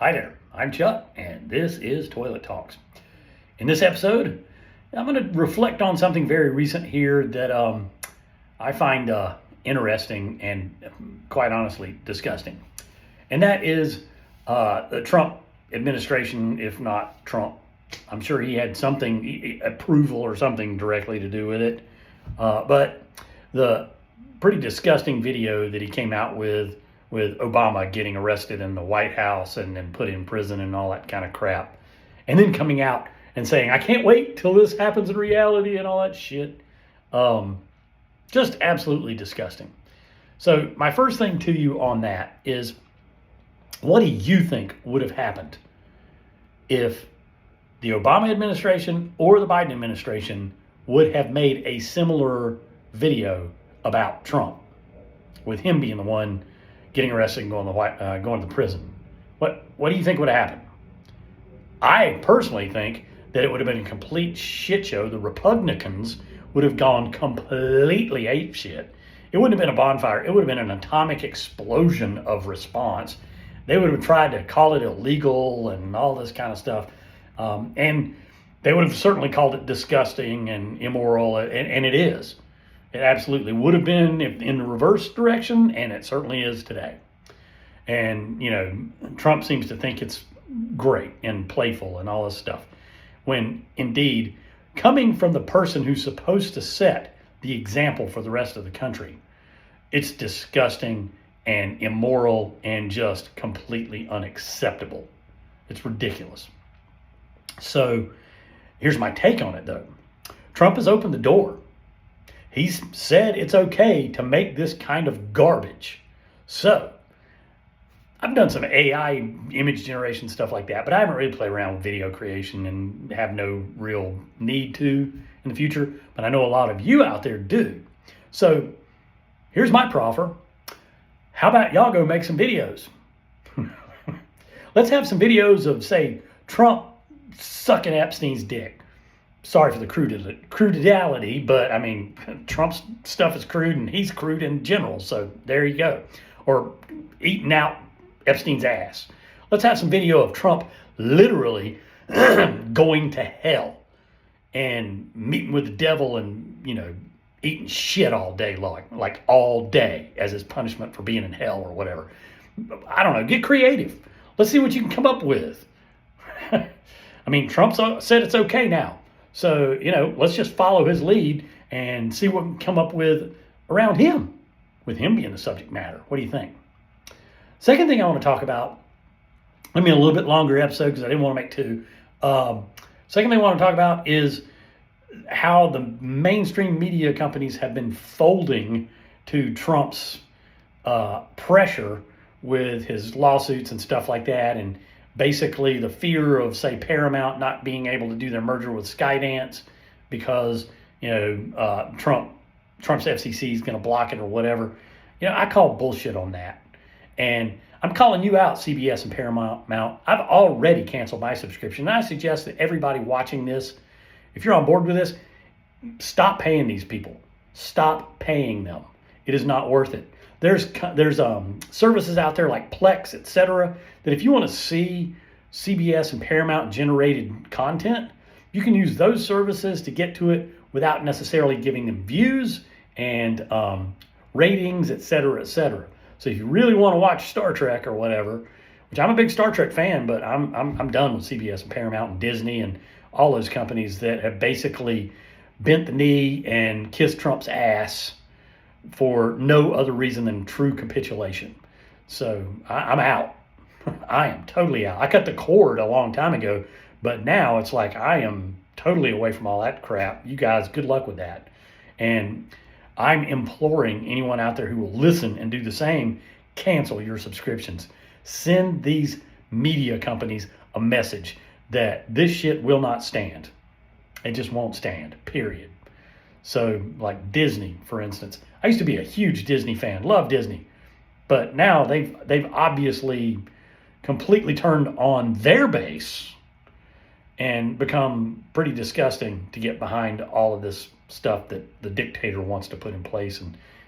Hi there, I'm Chuck, and this is Toilet Talks. In this episode, I'm going to reflect on something very recent here that I find interesting and, quite honestly, disgusting. And that is the Trump administration, if not Trump. I'm sure he had something, approval or something directly to do with it. But the pretty disgusting video that he came out with Obama getting arrested in the White House and then put in prison and all that kind of crap. And then coming out and saying, I can't wait till this happens in reality and all that shit. Just absolutely disgusting. So my first thing to you on that is, what do you think would have happened if the Obama administration or the Biden administration would have made a similar video about Trump, with him being the one getting arrested and going to prison? What do you think would have happened? I personally think that it would have been a complete shit show. The Republicans would have gone completely apeshit. It wouldn't have been a bonfire. It would have been an atomic explosion of response. They would have tried to call it illegal and all this kind of stuff. And they would have certainly called it disgusting and immoral, and it is. It absolutely would have been in the reverse direction, and it certainly is today. And, Trump seems to think it's great and playful and all this stuff, when indeed, coming from the person who's supposed to set the example for the rest of the country, it's disgusting and immoral and just completely unacceptable. It's ridiculous. So here's my take on it, though. Trump has opened the door. He's said it's okay to make this kind of garbage. So I've done some AI image generation stuff like that, but I haven't really played around with video creation and have no real need to in the future. But I know a lot of you out there do. So here's my proffer. How about y'all go make some videos? Let's have some videos of, say, Trump sucking Epstein's dick. Sorry for the crudity, but I mean, Trump's stuff is crude and he's crude in general. So there you go. Or eating out Epstein's ass. Let's have some video of Trump literally going to hell and meeting with the devil and, eating shit all day long, like all day as his punishment for being in hell or whatever. I don't know. Get creative. Let's see what you can come up with. I mean, Trump said it's okay now. So, let's just follow his lead and see what we can come up with around him, with him being the subject matter. What do you think? Second thing I want to talk about, a little bit longer episode because I didn't want to make two. Second thing I want to talk about is how the mainstream media companies have been folding to Trump's pressure with his lawsuits and stuff like that, and basically the fear of, say, Paramount not being able to do their merger with Skydance because, Trump's FCC is going to block it or whatever. I call bullshit on that. And I'm calling you out, CBS and Paramount. I've already canceled my subscription. And I suggest that everybody watching this, if you're on board with this, stop paying these people. Stop paying them. It is not worth it. There's services out there like Plex, etc., that if you want to see CBS and Paramount generated content, you can use those services to get to it without necessarily giving them views and ratings, etc., etc. So if you really want to watch Star Trek or whatever, which I'm a big Star Trek fan, but I'm done with CBS and Paramount and Disney and all those companies that have basically bent the knee and kissed Trump's ass for no other reason than true capitulation. So I'm out. I am totally out. I cut the cord a long time ago, but now it's like I am totally away from all that crap. You guys, good luck with that. And I'm imploring anyone out there who will listen and do the same, cancel your subscriptions. Send these media companies a message that this shit will not stand. It just won't stand, period. So like Disney, for instance. I used to be a huge Disney fan, love Disney. But now they've obviously completely turned on their base and become pretty disgusting to get behind all of this stuff that the dictator wants to put in place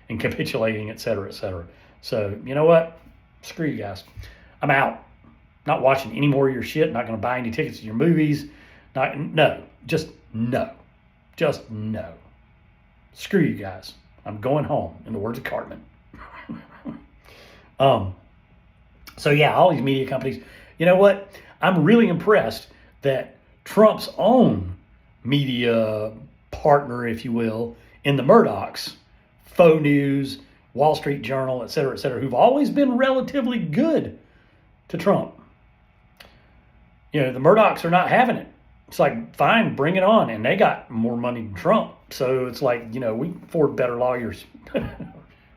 and capitulating, et cetera, et cetera. So, you know what? Screw you guys. I'm out. Not watching any more of your shit. Not going to buy any tickets to your movies. Just no. Just no. Screw you guys. I'm going home, in the words of Cartman. So yeah, all these media companies. You know what? I'm really impressed that Trump's own media partner, if you will, in the Murdochs, Faux News, Wall Street Journal, et cetera, who've always been relatively good to Trump. You know, the Murdochs are not having it. It's like, fine, bring it on. And they got more money than Trump. So it's like, you know, we can afford better lawyers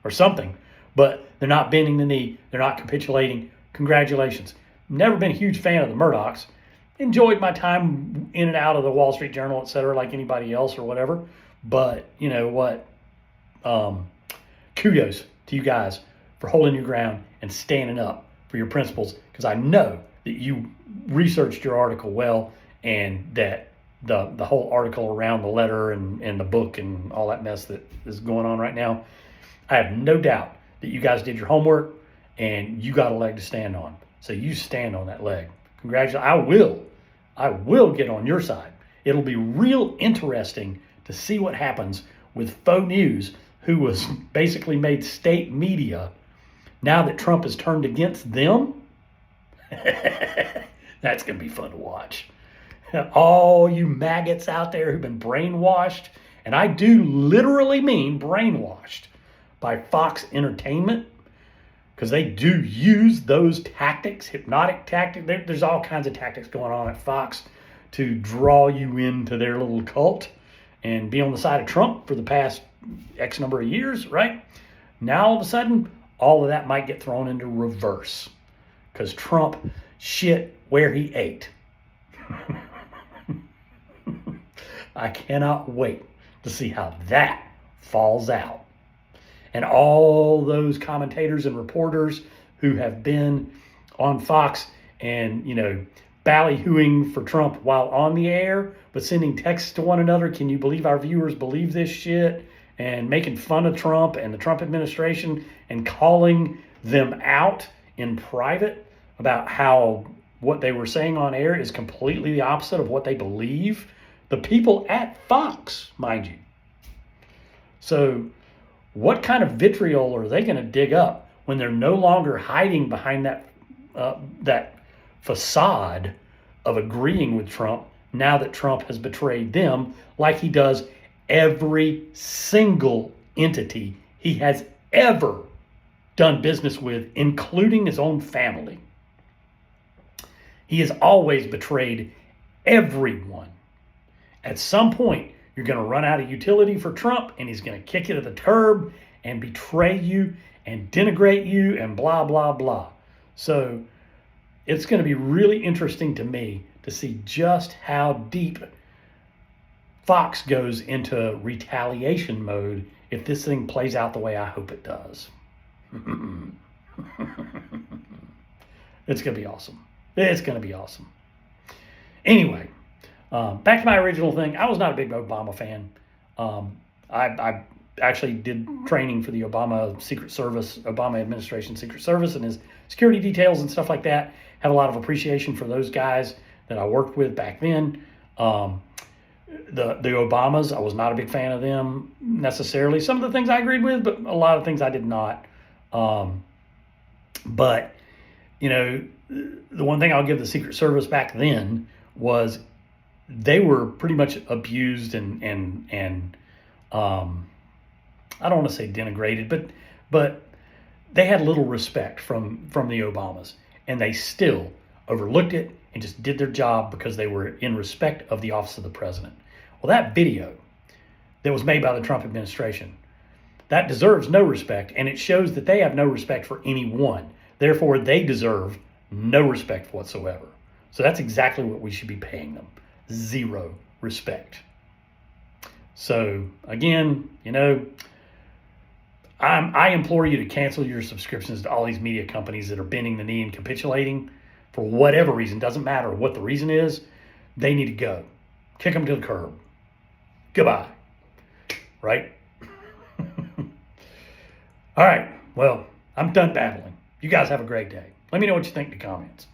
or something. But they're not bending the knee. They're not capitulating. Congratulations. Never been a huge fan of the Murdochs. Enjoyed my time in and out of the Wall Street Journal, et cetera, like anybody else or whatever. But you know what? Kudos to you guys for holding your ground and standing up for your principles, because I know that you researched your article well, and that the whole article around the letter and the book and all that mess that is going on right now, I have no doubt that you guys did your homework and you got a leg to stand on. So you stand on that leg. Congratulations. I will get on your side. It'll be real interesting to see what happens with Faux News, who was basically made state media now that Trump has turned against them. That's going to be fun to watch. All you maggots out there who've been brainwashed, and I do literally mean brainwashed by Fox Entertainment, because they do use those tactics, hypnotic tactics. There's all kinds of tactics going on at Fox to draw you into their little cult and be on the side of Trump for the past X number of years, right? Now, all of a sudden, all of that might get thrown into reverse because Trump shit where he ate. I cannot wait to see how that falls out. And all those commentators and reporters who have been on Fox and, you know, ballyhooing for Trump while on the air, but sending texts to one another, can you believe our viewers believe this shit? And making fun of Trump and the Trump administration and calling them out in private about how what they were saying on air is completely the opposite of what they believe. The people at Fox, mind you. So what kind of vitriol are they going to dig up when they're no longer hiding behind that facade of agreeing with Trump now that Trump has betrayed them, like he does every single entity he has ever done business with, including his own family? He has always betrayed everyone. At some point, you're going to run out of utility for Trump, and he's going to kick you to the curb and betray you and denigrate you and blah, blah, blah. So it's going to be really interesting to me to see just how deep Fox goes into retaliation mode if this thing plays out the way I hope it does. It's going to be awesome. It's going to be awesome. Anyway, back to my original thing. I was not a big Obama fan. I actually did training for the Obama administration Secret Service and his security details and stuff like that. Have a lot of appreciation for those guys that I worked with back then. The Obamas, I was not a big fan of them necessarily. Some of the things I agreed with, but a lot of things I did not. But, you know, the one thing I'll give the Secret Service back then was they were pretty much abused and I don't want to say denigrated, but they had little respect from the Obamas, and they still overlooked it and just did their job because they were in respect of the office of the president. Well, that video that was made by the Trump administration, that deserves no respect, and it shows that they have no respect for anyone. Therefore, they deserve no respect whatsoever. So that's exactly what we should be paying them. Zero respect. So again, you know, I implore you to cancel your subscriptions to all these media companies that are bending the knee and capitulating for whatever reason. Doesn't matter what the reason is. They need to go. Kick them to the curb. Goodbye. Right? All right. Well, I'm done babbling. You guys have a great day. Let me know what you think in the comments.